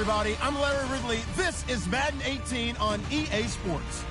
everybody. I'm Larry Ridley. This is Madden 18 on EA Sports.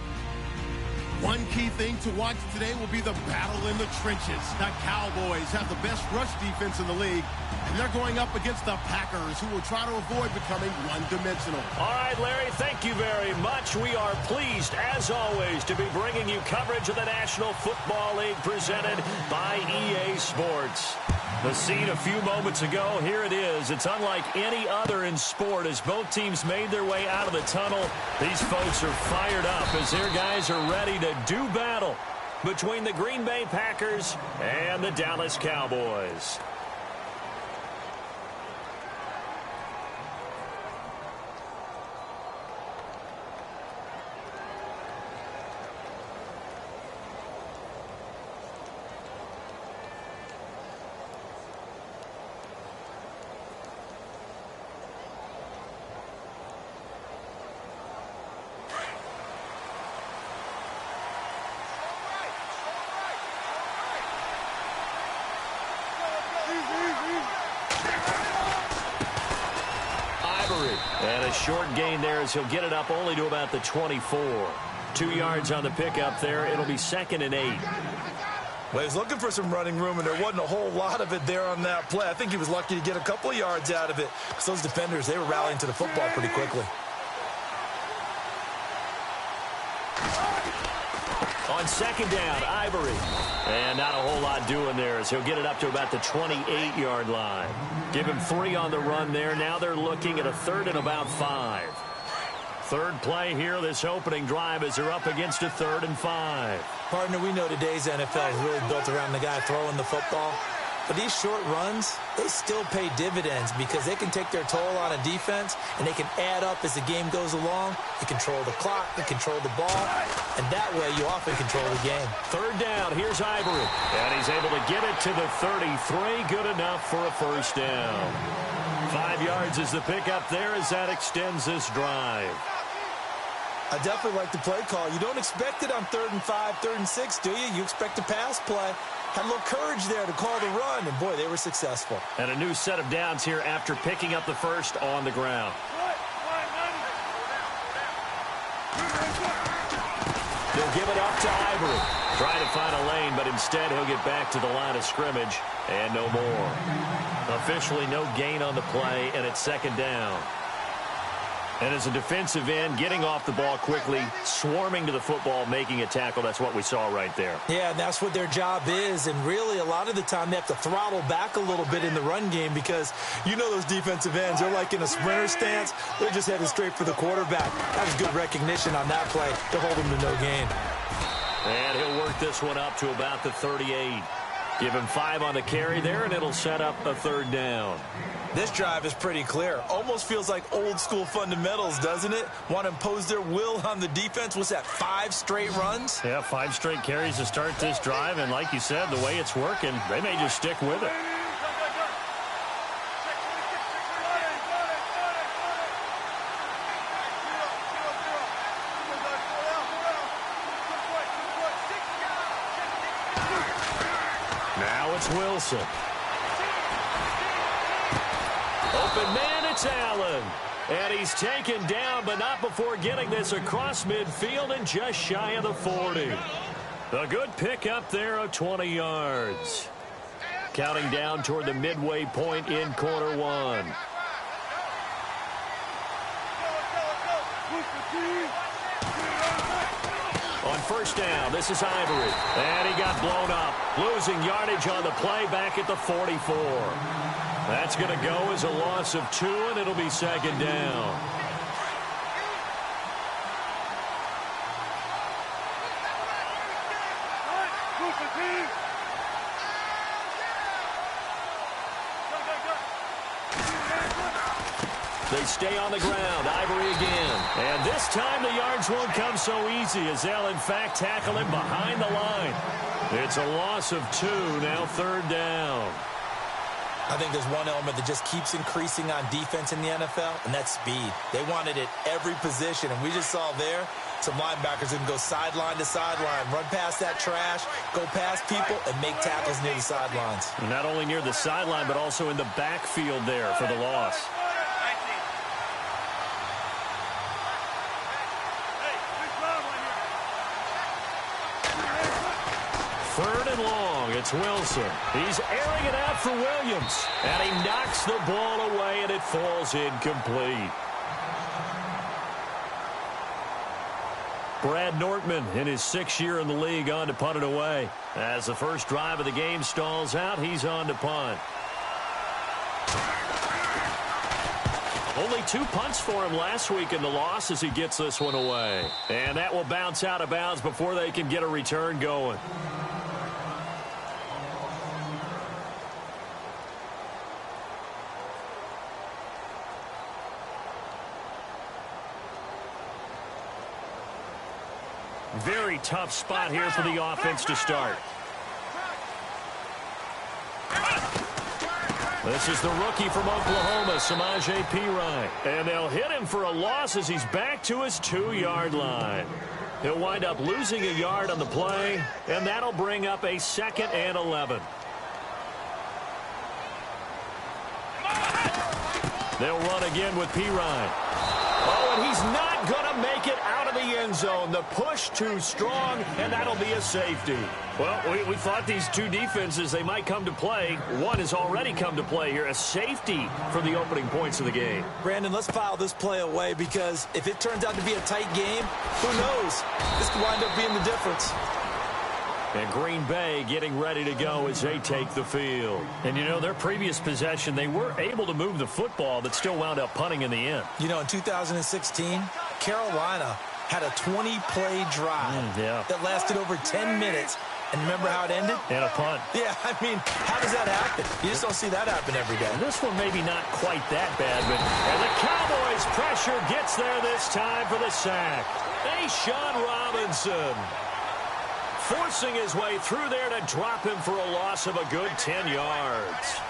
One key thing to watch today will be the battle in the trenches. The Cowboys have the best rush defense in the league, and they're going up against the Packers, who will try to avoid becoming one-dimensional. All right, Larry, thank you very much. We are pleased, as always, to be bringing you coverage of the National Football League presented by EA Sports. The scene a few moments ago, here it is. It's unlike any other in sport as both teams made their way out of the tunnel. These folks are fired up as their guys are ready to do battle between the Green Bay Packers and the Dallas Cowboys. And a short gain there as he'll get it up only to about the 24. 2 yards on the pickup there. It'll be 2nd and 8. Well, he's looking for some running room, and there wasn't a whole lot of it there on that play. I think he was lucky to get a couple of yards out of it because those defenders, they were rallying to the football pretty quickly. On 2nd down, Ivory. And not a whole lot doing there as he'll get it up to about the 28-yard line. Give him 3 on the run there. Now they're looking at a 3rd and about 5. Third play here, this opening drive, as they're up against a 3rd and 5. Partner, we know today's NFL is really built around the guy throwing the football. But these short runs, they still pay dividends because they can take their toll on a defense, and they can add up as the game goes along. They control the clock, they control the ball, and that way you often control the game. 3rd down, here's Ivory. And he's able to get it to the 33, good enough for a 1st down. 5 yards is the pickup there as that extends this drive. I definitely like the play call. You don't expect it on 3rd and 5, 3rd and 6, do you? You expect a pass play. Had a little courage there to call the run, and boy, they were successful. And a new set of downs here after picking up the 1st on the ground. They'll give it up to Ivory. Trying to find a lane, but instead he'll get back to the line of scrimmage, and no more. Officially no gain on the play, and it's 2nd down. And as a defensive end, getting off the ball quickly, swarming to the football, making a tackle, that's what we saw right there. Yeah, and that's what their job is. And really, a lot of the time, they have to throttle back a little bit in the run game because you know those defensive ends, they're like in a sprinter stance. They're just headed straight for the quarterback. That was good recognition on that play to hold him to no gain. And he'll work this one up to about the 38. Give him 5 on the carry there, and it'll set up a 3rd down. This drive is pretty clear. Almost feels like old-school fundamentals, doesn't it? Want to impose their will on the defense. What's that, 5 straight runs? Yeah, 5 straight carries to start this drive, and like you said, the way it's working, they may just stick with it. Now it's Wilson. Open man, it's Allen. And he's taken down, but not before getting this across midfield and just shy of the 40. A good pickup there of 20 yards. Counting down toward the midway point in quarter 1. On 1st down, this is Ivory. And he got blown up. Losing yardage on the play back at the 44. That's going to go as a loss of 2, and it'll be 2nd down. They stay on the ground. Ivory again. And this time the yards won't come so easy as they'll, in fact, tackle him behind the line. It's a loss of 2, now 3rd down. I think there's one element that just keeps increasing on defense in the NFL, and that's speed. They want it at every position, and we just saw there some linebackers who can go sideline to sideline, run past that trash, go past people, and make tackles near the sidelines. Not only near the sideline, but also in the backfield there for the loss. 3rd and long. It's Wilson. He's airing it out for Williams. And he knocks the ball away, and it falls incomplete. Brad Nortman, in his 6th year in the league, on to punt it away. As the first drive of the game stalls out, he's on to punt. Only 2 punts for him last week in the loss as he gets this one away. And that will bounce out of bounds before they can get a return going. Very tough spot here for the offense to start. This is the rookie from Oklahoma, Samaje Perine. And they'll hit him for a loss as he's back to his 2-yard line. He'll wind up losing a yard on the play, and that'll bring up a 2nd and 11. They'll run again with Perine. Oh, and he's not going to make it out of the end zone. The push too strong, and that'll be a safety. Well, we thought these two defenses, they might come to play. One has already come to play here, a safety for the opening points of the game. Brandon, let's file this play away because if it turns out to be a tight game, who knows? This could wind up being the difference. And Green Bay getting ready to go as they take the field. And, you know, their previous possession, they were able to move the football but still wound up punting in the end. You know, in 2016, Carolina had a 20-play drive that lasted over 10 minutes. And remember how it ended? And a punt. Yeah, I mean, how does that happen? You just don't see that happen every day. And this one maybe not quite that bad, but and the Cowboys' pressure gets there this time for the sack. Sean Robinson forcing his way through there to drop him for a loss of a good 10 yards.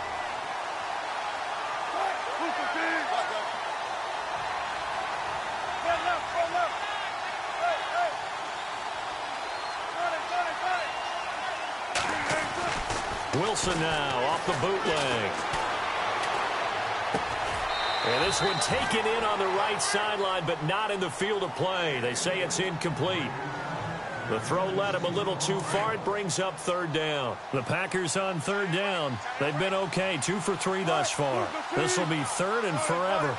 Wilson now off the bootleg. And this one taken in on the right sideline, but not in the field of play. They say it's incomplete. The throw led him a little too far. It brings up 3rd down. The Packers on 3rd down. They've been okay, 2 for 3 thus far. This will be 3rd and forever.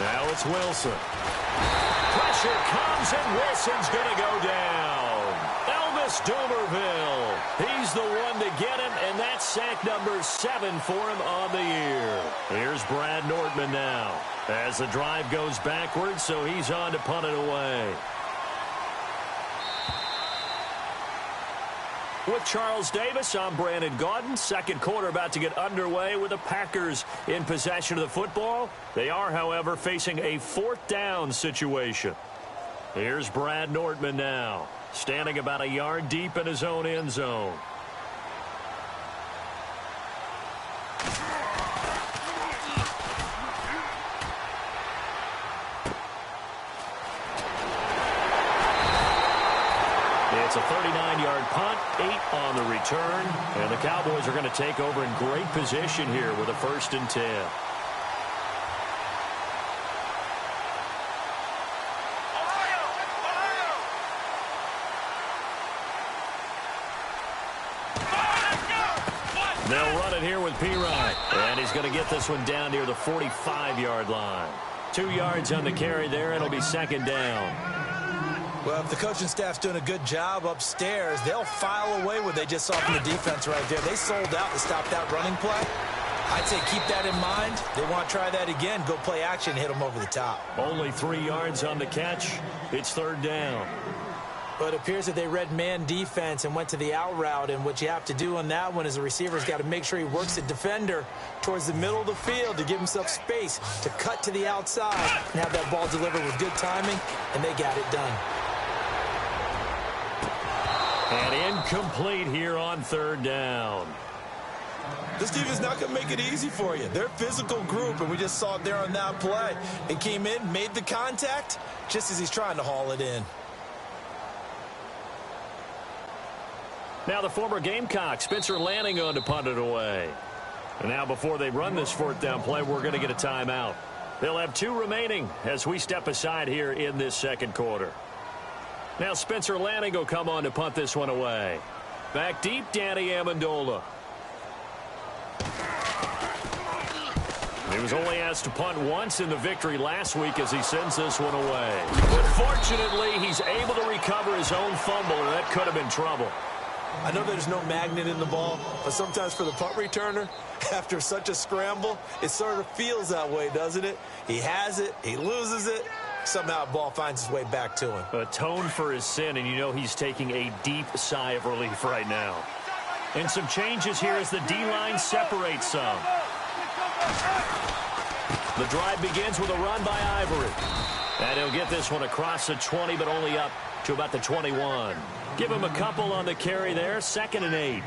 Now it's Wilson. Pressure comes, and Wilson's going to go down. Elvis Dumervil. He's the one to get him, and that's sack number 7 for him on the year. Here's Brad Nortman now as the drive goes backwards, so he's on to punt it away. With Charles Davis, I'm Brandon Gaudin. Second quarter about to get underway with the Packers in possession of the football. They are, however, facing a 4th down situation. Here's Brad Nortman now, standing about a yard deep in his own end zone. It's a 39-yard punt, 8 on the return, and the Cowboys are going to take over in great position here with a 1st and 10. They'll run it here with Perine, and he's going to get this one down near the 45-yard line. 2 yards on the carry there. It'll be 2nd down. Well, if the coaching staff's doing a good job upstairs, they'll file away what they just saw from the defense right there. They sold out to stop that running play. I'd say keep that in mind. They want to try that again. Go play action, hit them over the top. Only 3 yards on the catch. It's 3rd down. But it appears that they read man defense and went to the out route, and what you have to do on that one is the receiver's got to make sure he works the defender towards the middle of the field to give himself space to cut to the outside and have that ball delivered with good timing, and they got it done. And incomplete here on 3rd down. This defense is not going to make it easy for you. They're a physical group, and we just saw it there on that play. It came in, made the contact, just as he's trying to haul it in. Now the former Gamecock, Spencer Lanning, on to punt it away. And now before they run this fourth down play, we're going to get a timeout. They'll have 2 remaining as we step aside here in this second quarter. Now Spencer Lanning will come on to punt this one away. Back deep, Danny Amendola. He was only asked to punt once in the victory last week as he sends this one away. But fortunately, he's able to recover his own fumble, and that could have been trouble. I know there's no magnet in the ball, but sometimes for the punt returner, after such a scramble, it sort of feels that way, doesn't it? He has it, he loses it, somehow the ball finds its way back to him. Atone for his sin, and you know he's taking a deep sigh of relief right now. And some changes here as the D-line separates some. The drive begins with a run by Ivory. And he'll get this one across the 20, but only up to about the 21. Give him a couple on the carry there, 2nd and 8.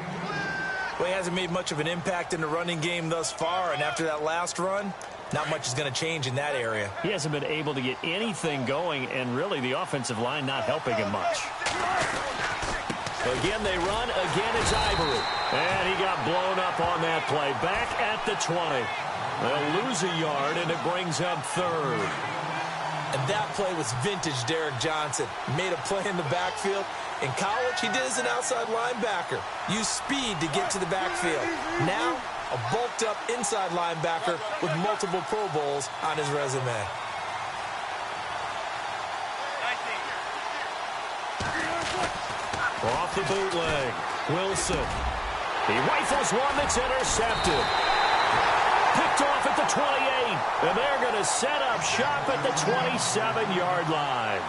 Well, he hasn't made much of an impact in the running game thus far, and after that last run, not much is going to change in that area. He hasn't been able to get anything going, and really the offensive line not helping him much. Again, they run. Again, it's Ivory. And he got blown up on that play. Back at the 20. They'll lose a yard, and it brings up 3rd. And that play was vintage Derek Johnson. Made a play in the backfield. In college, he did as an outside linebacker. Used speed to get to the backfield. Now, a bulked-up inside linebacker with multiple Pro Bowls on his resume. Off the bootleg, Wilson. He rifles one that's intercepted. Picked off at the 28, and they're going to set up shop at the 27-yard line.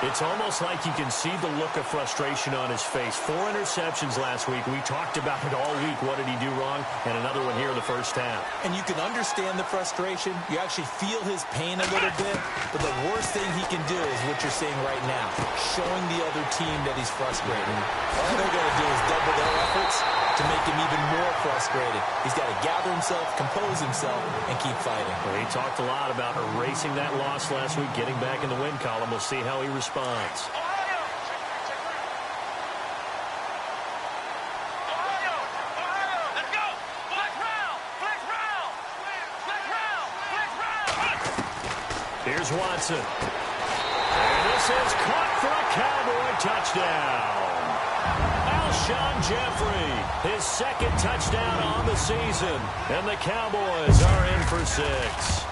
It's almost like you can see the look of frustration on his face. 4 interceptions last week. We talked about it all week. What did he do wrong? And another one here in the first half. And you can understand the frustration. You actually feel his pain a little bit. But the worst thing he can do is what you're seeing right now, showing the other team that he's frustrated. All they're going to do is double their efforts to make him even more frustrated. He's got to gather himself, compose himself, and keep fighting. Well, he talked a lot about erasing that loss last week, getting back in the win column. We'll see how he responds. Here's Watson. And this is caught for a Cowboy touchdown. Alshon Jeffrey, his 2nd touchdown on the season. And the Cowboys are in for 6.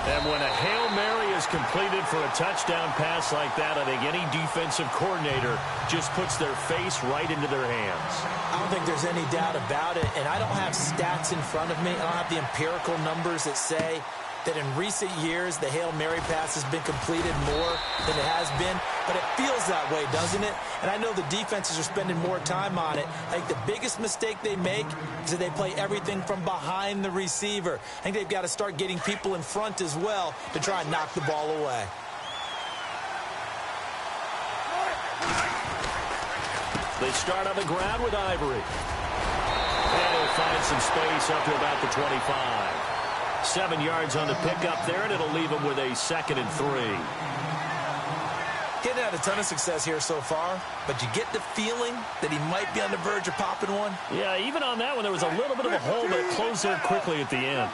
And when a Hail Mary is completed for a touchdown pass like that, I think any defensive coordinator just puts their face right into their hands. I don't think there's any doubt about it, and I don't have stats in front of me. I don't have the empirical numbers that say that in recent years the Hail Mary pass has been completed more than it has been, but it feels that way, doesn't it? And I know the defenses are spending more time on it. I think the biggest mistake they make is that they play everything from behind the receiver. I think they've got to start getting people in front as well to try and knock the ball away. They start on the ground with Ivory. And he'll find some space up to about the 25. 7 yards on the pickup there, and it'll leave him with a 2nd and 3. He hasn't had a ton of success here so far, but you get the feeling that he might be on the verge of popping one. Yeah, even on that one, there was a little bit of a hole, but it closed there quickly at the end.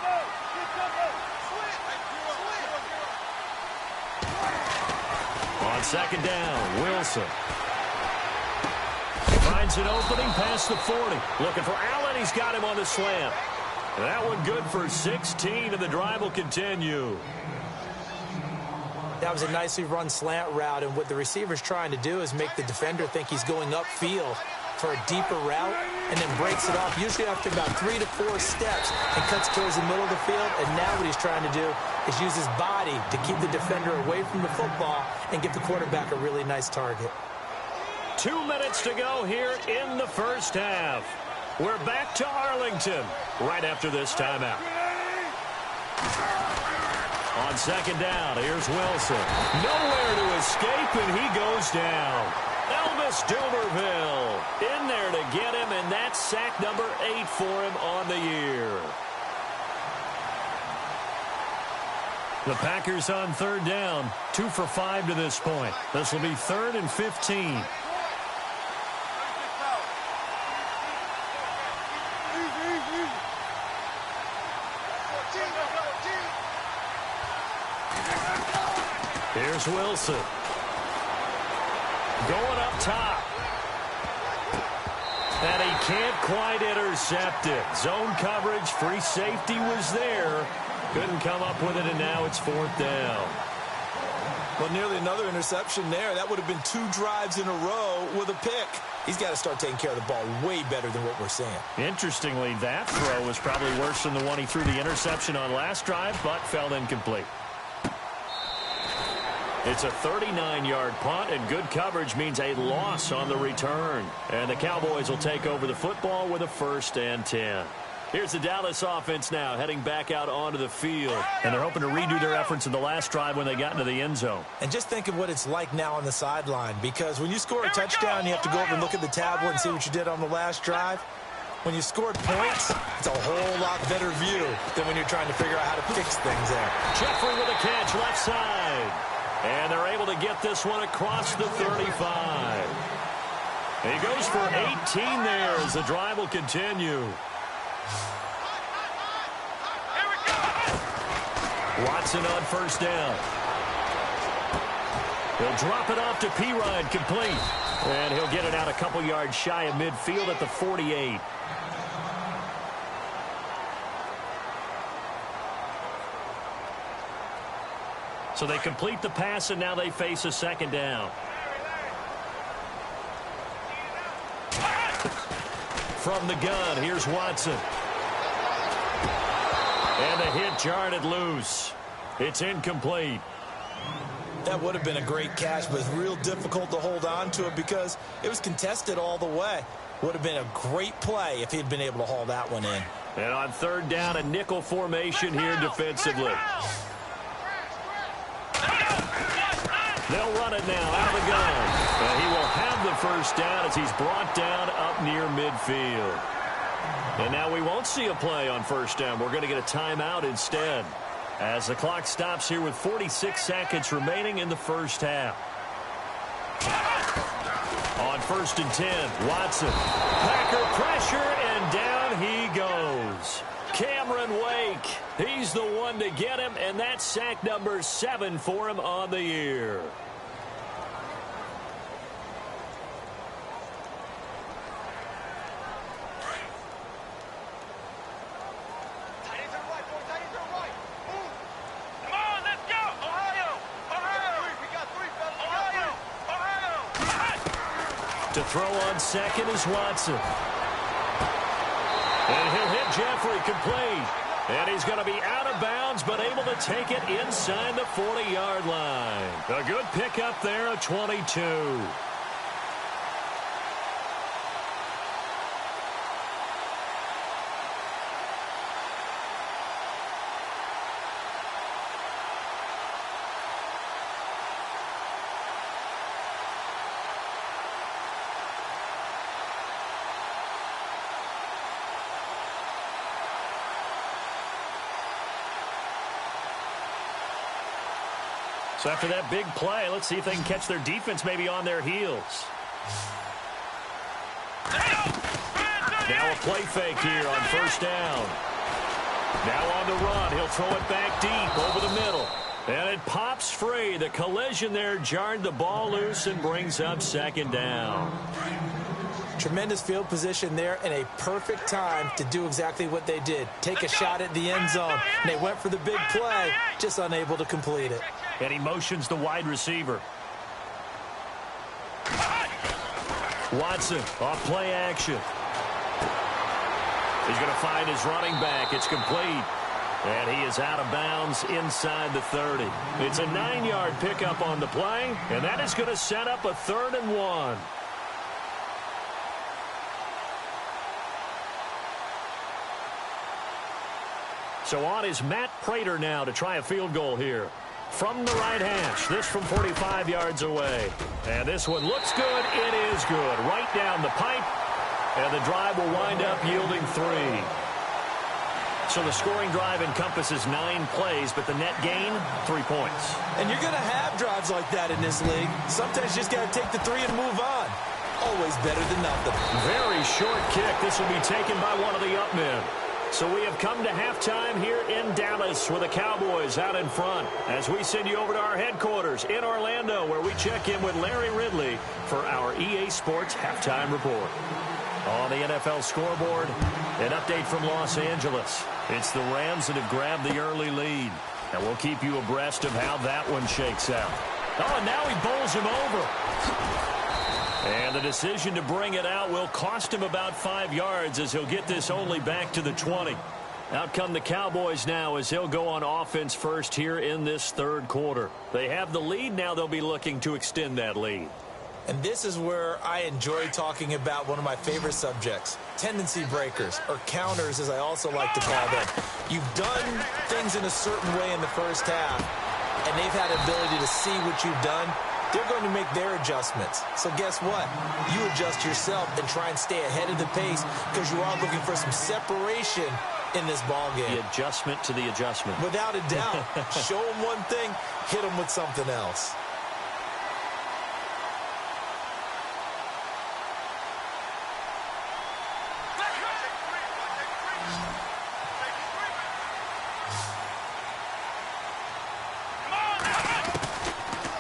On 2nd down, Wilson. Finds an opening past the 40. Looking for Allen. He's got him on the slant. That one good for 16, and the drive will continue. That was a nicely run slant route, and what the receiver's trying to do is make the defender think he's going upfield for a deeper route and then breaks it off, usually after about 3 to 4 steps, and cuts towards the middle of the field. And now what he's trying to do is use his body to keep the defender away from the football and give the quarterback a really nice target. 2 minutes to go here in the first half. We're back to Arlington right after this timeout. On 2nd down, here's Wilson. Nowhere to escape, and he goes down. Elvis Dumerville in there to get him, and that's sack number 8 for him on the year. The Packers on 3rd down, 2 for 5 to this point. This will be 3rd and 15. Here's Wilson. Going up top. And he can't quite intercept it. Zone coverage, free safety was there. Couldn't come up with it, and now it's 4th down. Well, nearly another interception there. That would have been 2 drives in a row with a pick. He's got to start taking care of the ball way better than what we're seeing. Interestingly, that throw was probably worse than the one he threw the interception on last drive, but fell incomplete. It's a 39-yard punt, and good coverage means a loss on the return. And the Cowboys will take over the football with a 1st and 10. Here's the Dallas offense now, heading back out onto the field. And they're hoping to redo their efforts in the last drive when they got into the end zone. And just think of what it's like now on the sideline, because when you score a touchdown, you have to go over and look at the tablet and see what you did on the last drive. When you scored points, it's a whole lot better view than when you're trying to figure out how to fix things there. Jeffrey with a catch left side. And they're able to get this one across the 35. He goes for 18 there as the drive will continue. Watson on 1st down. He'll drop it off to P-Ryan, complete. And he'll get it out a couple yards shy of midfield at the 48. So they complete the pass, and now they face a 2nd down. From the gun, here's Watson. And the hit jarred it loose. It's incomplete. That would have been a great catch, but it's real difficult to hold on to it because it was contested all the way. Would have been a great play if he had been able to haul that one in. And on 3rd down, a nickel formation here defensively. They'll run it now out of the gun. And he will have the 1st down as he's brought down up near midfield. And now we won't see a play on 1st down. We're going to get a timeout instead as the clock stops here with 46 seconds remaining in the 1st half. On 1st and 10, Watson. Packer pressure, and down he goes. Cameron Wake. He's the one to get him, and that's sack number 7 for him on the year. To throw on 2nd is Watson. And he'll hit Jeffrey complete. And he's going to be out of bounds, but able to take it inside the 40-yard line. A good pickup there at 22. So after that big play, let's see if they can catch their defense maybe on their heels. Now a play fake here on 1st down. Now on the run. He'll throw it back deep over the middle. And it pops free. The collision there jarred the ball loose and brings up 2nd down. Tremendous field position there and a perfect time to do exactly what they did. Take a shot at the end zone. And they went for the big play, just unable to complete it. And he motions the wide receiver. Watson off play action. He's going to find his running back. It's complete. And he is out of bounds inside the 30. It's a 9-yard pickup on the play, and that is going to set up a 3rd and 1. So on is Matt Prater now to try a field goal here. From the right hash, this from 45 yards away. And this one looks good. It is good. Right down the pipe. And the drive will wind up yielding 3. So the scoring drive encompasses 9 plays, but the net gain, 3 points. And you're going to have drives like that in this league. Sometimes you just got to take the 3 and move on. Always better than nothing. Very short kick. This will be taken by one of the up men. So we have come to halftime here in Dallas with the Cowboys out in front as we send you over to our headquarters in Orlando where we check in with Larry Ridley for our EA Sports Halftime Report. On the NFL scoreboard, an update from Los Angeles. It's the Rams that have grabbed the early lead. And we'll keep you abreast of how that one shakes out. Oh, and now he bowls him over. And the decision to bring it out will cost him about 5 yards as he'll get this only back to the 20. Out come the Cowboys now as he'll go on offense first here in this third quarter. They have the lead. Now they'll be looking to extend that lead. And this is where I enjoy talking about one of my favorite subjects, tendency breakers, or counters as I also like to call them. You've done things in a certain way in the first half, and they've had the ability to see what you've done. They're going to make their adjustments. So guess what? You adjust yourself and try and stay ahead of the pace because you are looking for some separation in this ball game. The adjustment to the adjustment. Without a doubt. Show them one thing, hit them with something else.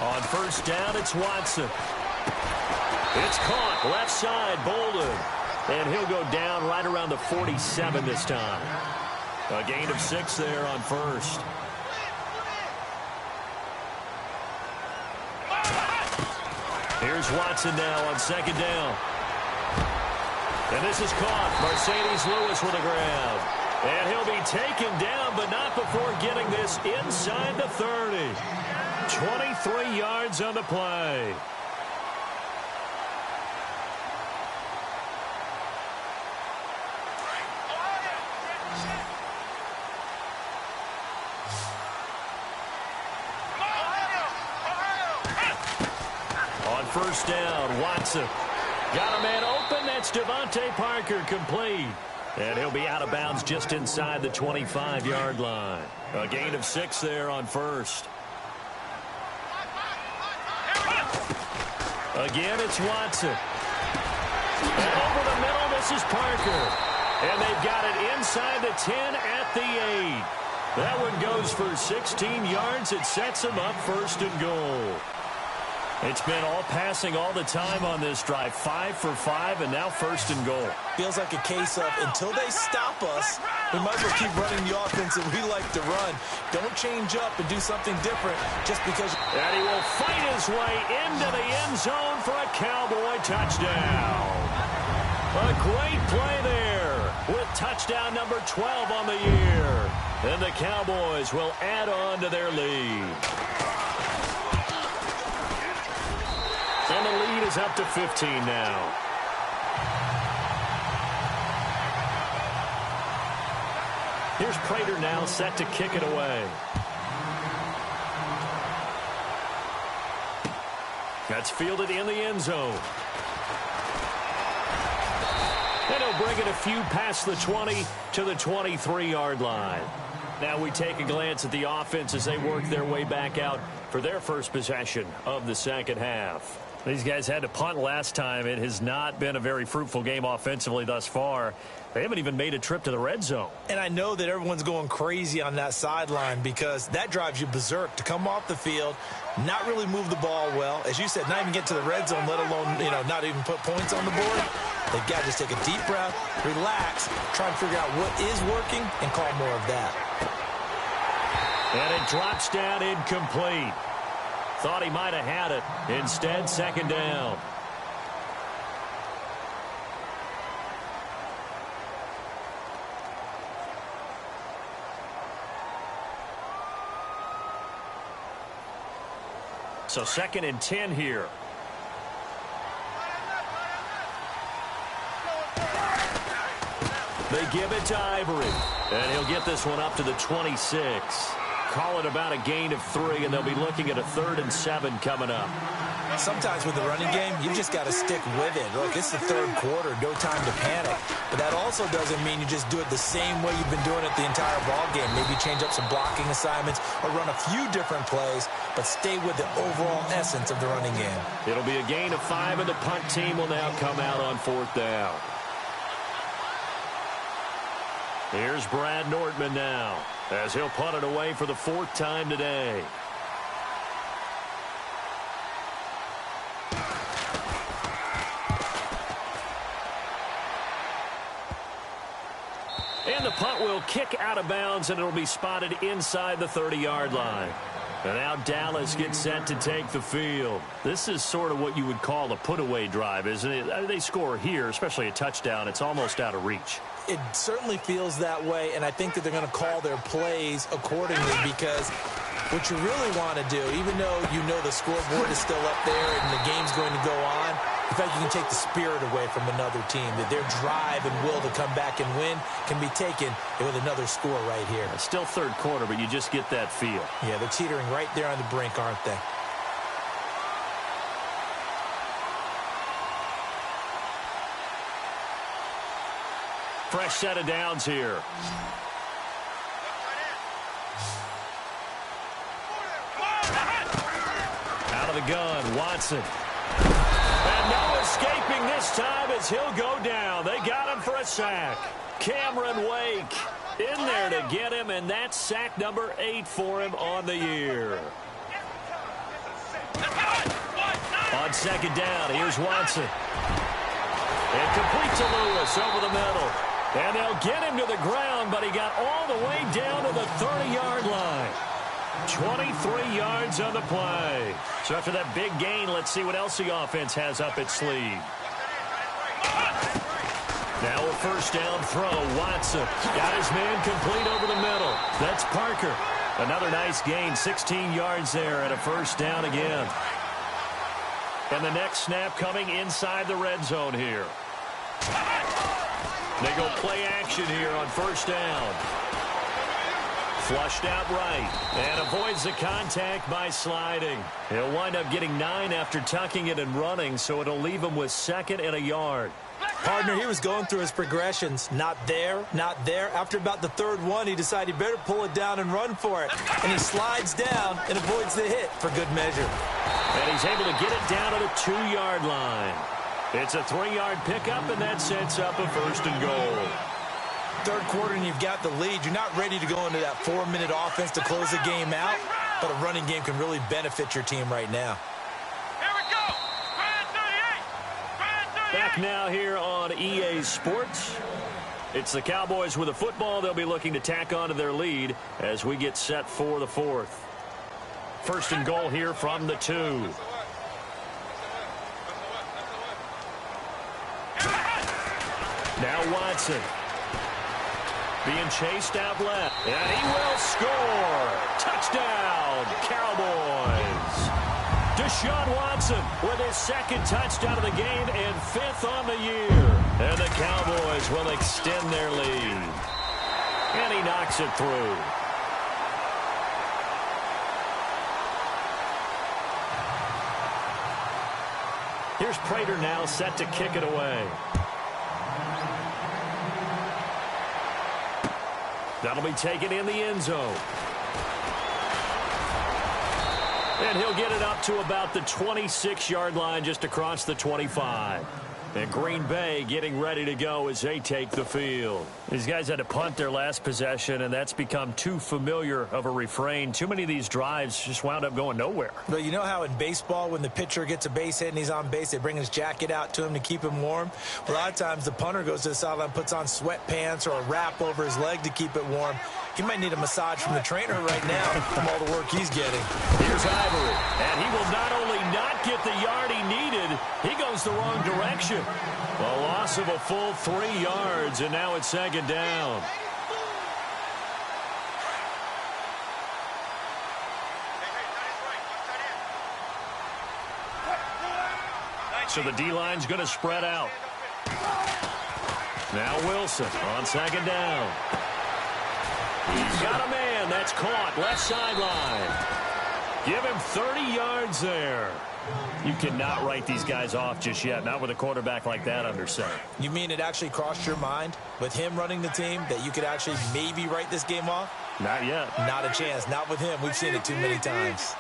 On first down, it's Watson. It's caught, left side, Bolden. And he'll go down right around the 47 this time. A gain of 6 there on first. Here's Watson now on second down. And this is caught. Mercedes Lewis with a grab. And he'll be taken down, but not before getting this inside the 30. 23 yards on the play. On first down, Watson. Got a man open. That's Devontae Parker, complete. And he'll be out of bounds just inside the 25-yard line. A gain of 6 there on first. Again, it's Watson. And over the middle, this is Parker. And they've got it inside the 10 at the 8. That one goes for 16 yards. It sets them up first and goal. It's been all passing all the time on this drive. 5 for 5, and now first and goal. Feels like a case of until they stop us, we might as well keep running the offense that we like to run. Don't change up and do something different just because. And he will fight his way into the end zone for a Cowboy touchdown. A great play there with touchdown number 12 on the year. And the Cowboys will add on to their lead. And the lead is up to 15 now. Here's Prater now set to kick it away. That's fielded in the end zone. And he'll bring it a few past the 20 to the 23-yard line. Now we take a glance at the offense as they work their way back out for their first possession of the second half. These guys had to punt last time. It has not been a very fruitful game offensively thus far. They haven't even made a trip to the red zone. And I know that everyone's going crazy on that sideline because that drives you berserk to come off the field, not really move the ball well. As you said, not even get to the red zone, let alone, not even put points on the board. They've got to just take a deep breath, relax, try and figure out what is working, and call more of that. And it drops down incomplete. Thought he might have had it. Instead, second down. So second and 10 here. They give it to Ivory. And he'll get this one up to the 26. Call it about a gain of 3, and they'll be looking at a 3rd and 7 coming up. Sometimes with the running game, you just got to stick with it. Look, it's the third quarter, no time to panic. But that also doesn't mean you just do it the same way you've been doing it the entire ball game. Maybe change up some blocking assignments or run a few different plays, but stay with the overall essence of the running game. It'll be a gain of 5, and the punt team will now come out on 4th down. Here's Brad Nortman now, as he'll punt it away for the 4th time today. And the punt will kick out of bounds, and it'll be spotted inside the 30-yard line. And now Dallas gets set to take the field. This is sort of what you would call a put-away drive, isn't it? They score here, especially a touchdown. It's almost out of reach. It certainly feels that way, and I think that they're going to call their plays accordingly, because what you really want to do, even though you know the scoreboard is still up there and the game's going to go on, in fact, you can take the spirit away from another team, that their drive and will to come back and win can be taken with another score right here. It's still 3rd quarter, but you just get that feel. Yeah, they're teetering right there on the brink, aren't they? Fresh set of downs here. Out of the gun, Watson. And no escaping this time as he'll go down. They got him for a sack. Cameron Wake in there to get him, and that's sack number 8 for him on the year. On 2nd down, here's Watson. And complete to Lewis over the middle. And they'll get him to the ground, but he got all the way down to the 30-yard line. 23 yards on the play. So after that big gain, let's see what else the offense has up its sleeve. Now a 1st down throw. Watson got his man complete over the middle. That's Parker. Another nice gain, 16 yards there, and a 1st down again. And the next snap coming inside the red zone here. They go play action here on 1st down. Flushed out right and avoids the contact by sliding. He'll wind up getting 9 after tucking it and running, so it'll leave him with 2nd and a yard. Partner, he was going through his progressions. Not there, not there. After about the 3rd one, he decided he better pull it down and run for it. And he slides down and avoids the hit for good measure. And he's able to get it down to the 2-yard line. It's a 3-yard pickup, and that sets up a 1st and goal. 3rd quarter, and you've got the lead. You're not ready to go into that 4-minute offense to close the game out, but a running game can really benefit your team right now. Here we go. Back now here on EA Sports. It's the Cowboys with a football. They'll be looking to tack onto their lead as we get set for the 4th. 1st and goal here from the 2. Now Watson. Being chased out left. And he will score. Touchdown, Cowboys. Deshaun Watson with his 2nd touchdown of the game and 5th on the year. And the Cowboys will extend their lead. And he knocks it through. Here's Prater now set to kick it away. That'll be taken in the end zone. And he'll get it up to about the 26-yard line, just across the 25. And Green Bay getting ready to go as they take the field. These guys had to punt their last possession, and that's become too familiar of a refrain. Too many of these drives just wound up going nowhere. Well, you know how in baseball, when the pitcher gets a base hit and he's on base, they bring his jacket out to him to keep him warm? Well, a lot of times the punter goes to the sideline, puts on sweatpants or a wrap over his leg to keep it warm. He might need a massage from the trainer right now from all the work he's getting. Here's Ivory, and he will not only not get the yard he needed, he goes the wrong direction. A loss of a full 3 yards, and now it's 2nd down. So the D-line's going to spread out. Now Wilson on 2nd down. He's got a man. That's caught. Left sideline. Give him 30 yards there. You cannot write these guys off just yet, not with a quarterback like that under center. You mean it actually crossed your mind with him running the team that you could actually maybe write this game off? Not yet. Not a chance. Not with him. We've seen it too many times.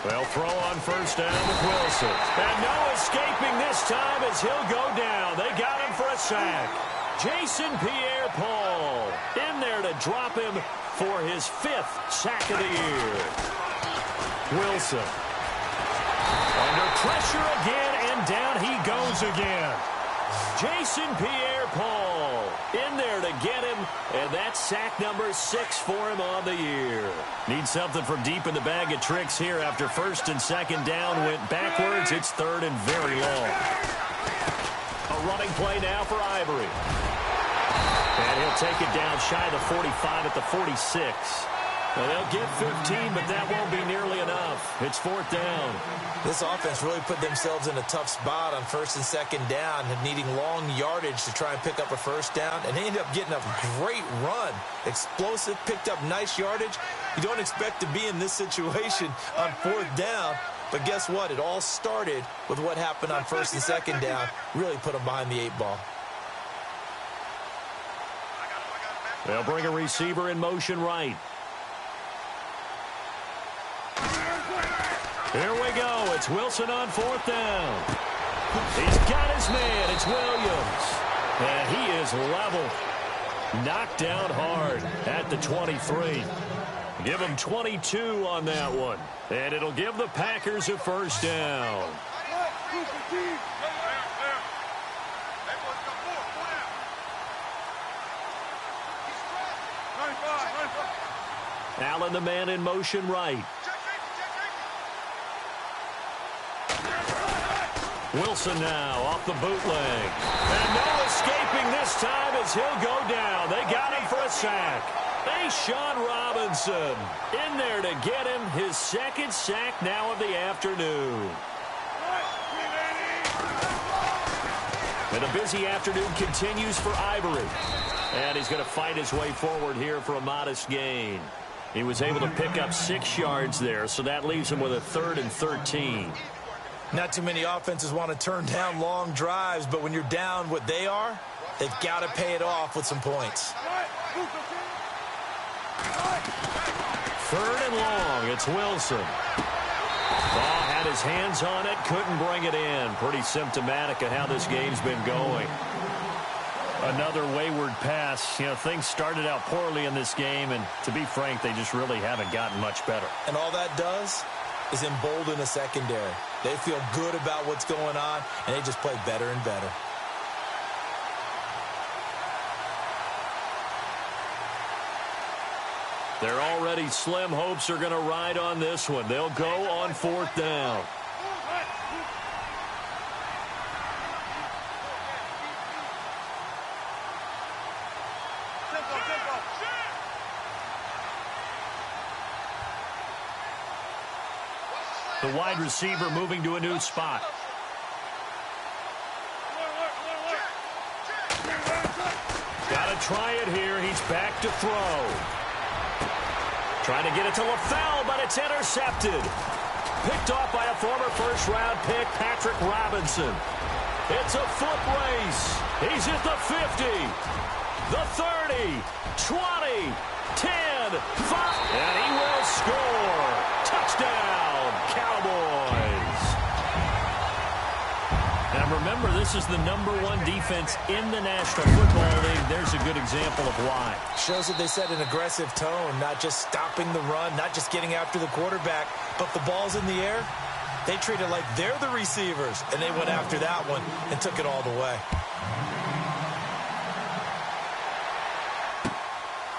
They'll throw on 1st down with Wilson. And no escaping this time as he'll go down. They got him for a sack. Jason Pierre-Paul in there to drop him for his 5th sack of the year. Wilson under pressure again, and down he goes again. Jason Pierre-Paul in there to get him, and that's sack number 6 for him on the year. Need something from deep in the bag of tricks here after 1st and 2nd down went backwards. It's 3rd and very long. A running play now for Ivory. And he'll take it down shy of the 45 at the 46. Well, they'll get 15, but that won't be nearly enough. It's 4th down. This offense really put themselves in a tough spot on 1st and 2nd down, and needing long yardage to try and pick up a 1st down, and they ended up getting a great run. Explosive, picked up nice yardage. You don't expect to be in this situation on 4th down, but guess what? It all started with what happened on 1st and 2nd down. Really put them behind the 8 ball. They'll bring a receiver in motion right. Here we go. It's Wilson on 4th down. He's got his man. It's Williams. And he is level. Knocked down hard at the 23. Give him 22 on that one. And it'll give the Packers a 1st down. Allen, the man in motion right. Wilson now off the bootleg. And no escaping this time as he'll go down. They got him for a sack. Sean Robinson in there to get him his 2nd sack now of the afternoon. And a busy afternoon continues for Ivory. And he's going to fight his way forward here for a modest gain. He was able to pick up 6 yards there, so that leaves him with a 3rd and 13. Not too many offenses want to turn down long drives, but when you're down what they are, they've got to pay it off with some points. 3rd and long. It's Wilson. Ball had his hands on it, couldn't bring it in. Pretty symptomatic of how this game's been going. Another wayward pass. You know, things started out poorly in this game, and to be frank, they just really haven't gotten much better. And all that does is embolden the secondary. They feel good about what's going on, and they just play better and better. Their already slim hopes are going to ride on this one. They'll go on 4th down. The wide receiver moving to a new spot. Got to try it here. He's back to throw. Trying to get it to LaFell, but it's intercepted. Picked off by a former first-round pick, Patrick Robinson. It's a foot race. He's at the 50, the 30, 20, 10, 5, and he will score. Touchdown, Cowboys. Now remember, this is the #1 defense in the National Football League. There's a good example of why. Shows that they set an aggressive tone, not just stopping the run, not just getting after the quarterback, but the ball's in the air. They treat it like they're the receivers, and they went after that one and took it all the way.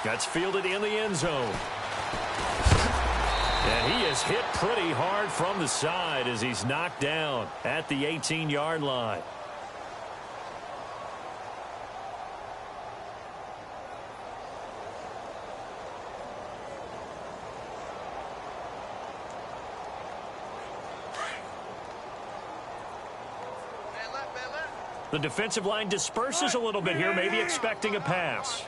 That's fielded in the end zone. And he is hit pretty hard from the side as he's knocked down at the 18-yard line. The defensive line disperses a little bit here, maybe expecting a pass.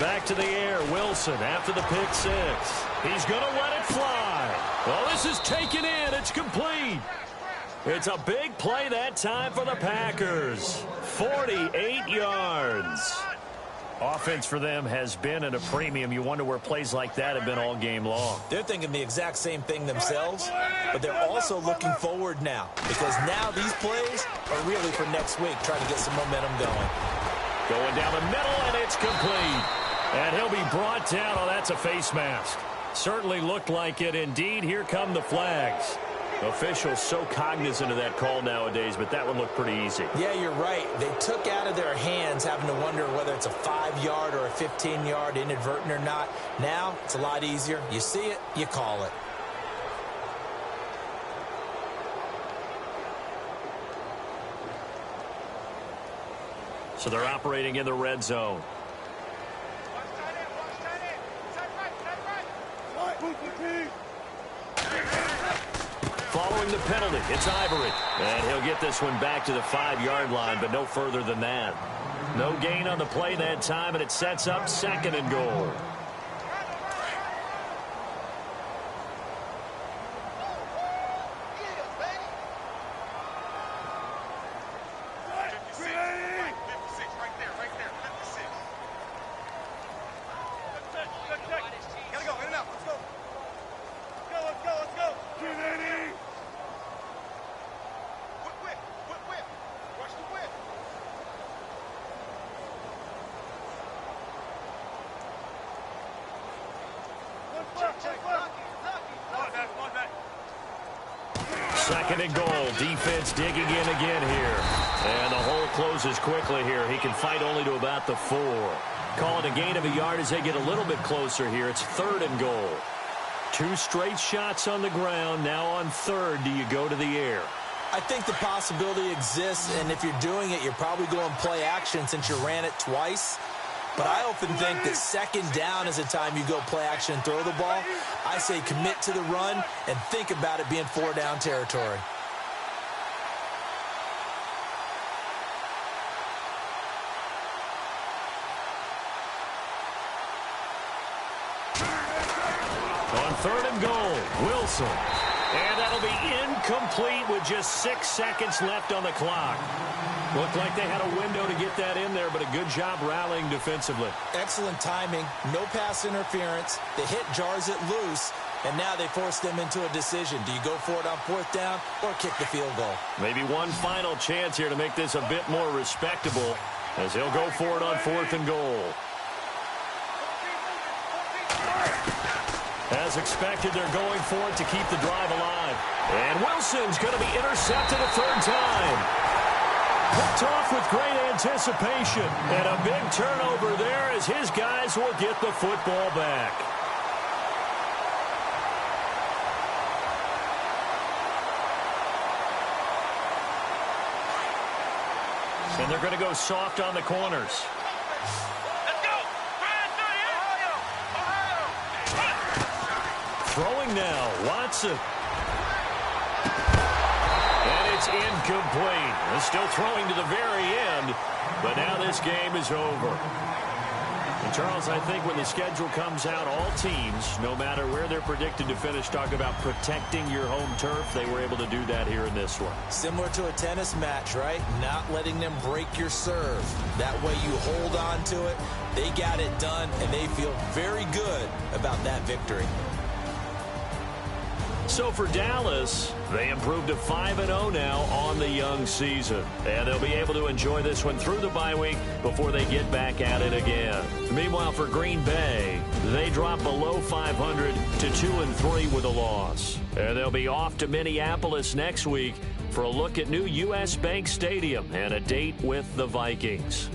Back to the air, Wilson after the pick 6. He's going to let it fly. Well, this is taken in. It's complete. It's a big play that time for the Packers. 48 yards. Offense for them has been at a premium. You wonder where plays like that have been all game long. They're thinking the exact same thing themselves, but they're also looking forward now because now these plays are really for next week, trying to get some momentum going. Going down the middle, and it's complete. And he'll be brought down. Oh, that's a face mask. Certainly looked like it. Indeed, here come the flags. Officials so cognizant of that call nowadays, but that one looked pretty easy. Yeah, you're right. They took out of their hands having to wonder whether it's a 5-yard or a 15-yard inadvertent or not. Now, it's a lot easier. You see it, you call it. So they're operating in the red zone. Following the penalty, it's Ivory. And he'll get this one back to the 5-yard line, but no further than that. No gain on the play that time, and it sets up 2nd and goal. Second and goal. Defense digging in again here. And the hole closes quickly here. He can fight only to about the 4. Call it a gain of a yard as they get a little bit closer here. It's 3rd and goal. 2 straight shots on the ground. Now on 3rd, do you go to the air? I think the possibility exists, and if you're doing it, you're probably going play action since you ran it twice. But I often think that 2nd down is the time you go play action and throw the ball. I say commit to the run and think about it being 4-down territory. On 3rd and goal, Wilson. And that'll be incomplete with just 6 seconds left on the clock. Looked like they had a window to get that in there, but a good job rallying defensively. Excellent timing, no pass interference. The hit jars it loose, and now they force them into a decision. Do you go for it on 4th down or kick the field goal? Maybe one final chance here to make this a bit more respectable as he'll go for it on 4th and goal. As expected, they're going for it to keep the drive alive. And Wilson's going to be intercepted a 3rd time. Picked off with great anticipation. And a big turnover there as his guys will get the football back. And they're going to go soft on the corners. Throwing now, Watson. And it's incomplete. They're still throwing to the very end, but now this game is over. And Charles, I think when the schedule comes out, all teams, no matter where they're predicted to finish, talk about protecting your home turf. They were able to do that here in this one. Similar to a tennis match, right? Not letting them break your serve. That way you hold on to it. They got it done, and they feel very good about that victory. So for Dallas, they improved to 5-0 now on the young season. And they'll be able to enjoy this one through the bye week before they get back at it again. Meanwhile, for Green Bay, they drop below 500 to 2-3 with a loss. And they'll be off to Minneapolis next week for a look at new U.S. Bank Stadium and a date with the Vikings.